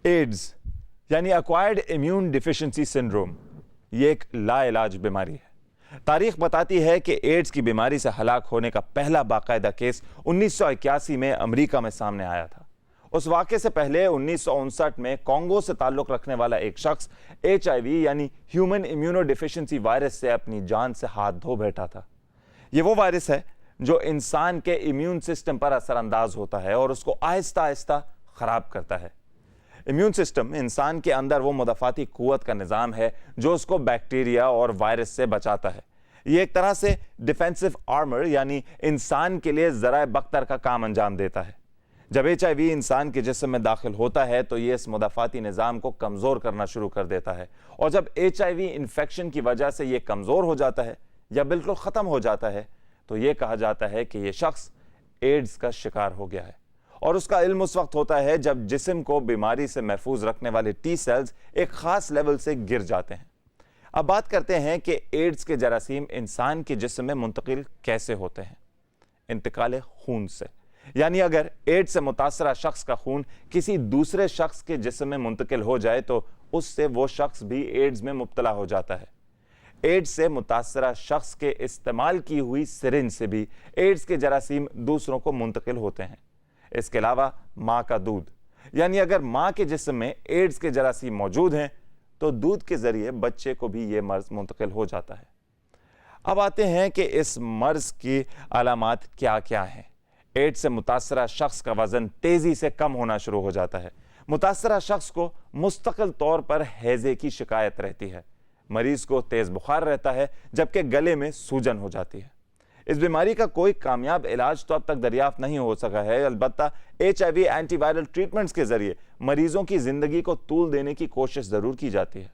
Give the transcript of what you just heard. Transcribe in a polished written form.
AIDS یعنی acquired immune deficiency syndrome, یہ ایک لا علاج بیماری ہے۔ تاریخ بتاتی ہے کہ ایڈز کی بیماری سے ہلاک ہونے کا پہلا باقاعدہ کیس 1981 میں امریکہ میں سامنے آیا تھا۔ اس واقعے سے پہلے 1959 میں کانگو سے تعلق رکھنے والا ایک شخص HIV یعنی ہیومن امیونو ڈیفیشنسی وائرس سے اپنی جان سے ہاتھ دھو بیٹھا تھا۔ یہ وہ وائرس ہے جو انسان کے امیون سسٹم پر اثر انداز ہوتا ہے اور اس کو آہستہ آہستہ خراب کرتا ہے۔ امیون سسٹم انسان کے اندر وہ مدافعاتی قوت کا نظام ہے جو اس کو بیکٹیریا اور وائرس سے بچاتا ہے۔ یہ ایک طرح سے ڈیفینسو آرمر یعنی انسان کے لیے ذرائع بختر کا کام انجام دیتا ہے۔ جب HIV انسان کے جسم میں داخل ہوتا ہے تو یہ اس مدافعاتی نظام کو کمزور کرنا شروع کر دیتا ہے، اور جب HIV انفیکشن کی وجہ سے یہ کمزور ہو جاتا ہے یا بالکل ختم ہو جاتا ہے تو یہ کہا جاتا ہے کہ یہ شخص ایڈز کا شکار ہو گیا ہے، اور اس کا علم اس وقت ہوتا ہے جب جسم کو بیماری سے محفوظ رکھنے والے ٹی سیلز ایک خاص لیول سے گر جاتے ہیں۔ اب بات کرتے ہیں کہ ایڈز کے جراثیم انسان کے جسم میں منتقل کیسے ہوتے ہیں۔ انتقال خون سے، یعنی اگر ایڈز سے متاثرہ شخص کا خون کسی دوسرے شخص کے جسم میں منتقل ہو جائے تو اس سے وہ شخص بھی ایڈز میں مبتلا ہو جاتا ہے۔ ایڈز سے متاثرہ شخص کے استعمال کی ہوئی سرنج سے بھی ایڈز کے جراثیم دوسروں کو منتقل ہوتے ہیں۔ اس کے علاوہ ماں کا دودھ، یعنی اگر ماں کے جسم میں ایڈز کے جراثیم موجود ہیں تو دودھ کے ذریعے بچے کو بھی یہ مرض منتقل ہو جاتا ہے۔ اب آتے ہیں کہ اس مرض کی علامات کیا کیا ہیں۔ ایڈز سے متاثرہ شخص کا وزن تیزی سے کم ہونا شروع ہو جاتا ہے۔ متاثرہ شخص کو مستقل طور پر ہیضے کی شکایت رہتی ہے۔ مریض کو تیز بخار رہتا ہے جبکہ گلے میں سوجن ہو جاتی ہے۔ اس بیماری کا کوئی کامیاب علاج تو اب تک دریافت نہیں ہو سکا ہے، البتہ HIV اینٹی وائرل ٹریٹمنٹس کے ذریعے مریضوں کی زندگی کو طول دینے کی کوشش ضرور کی جاتی ہے۔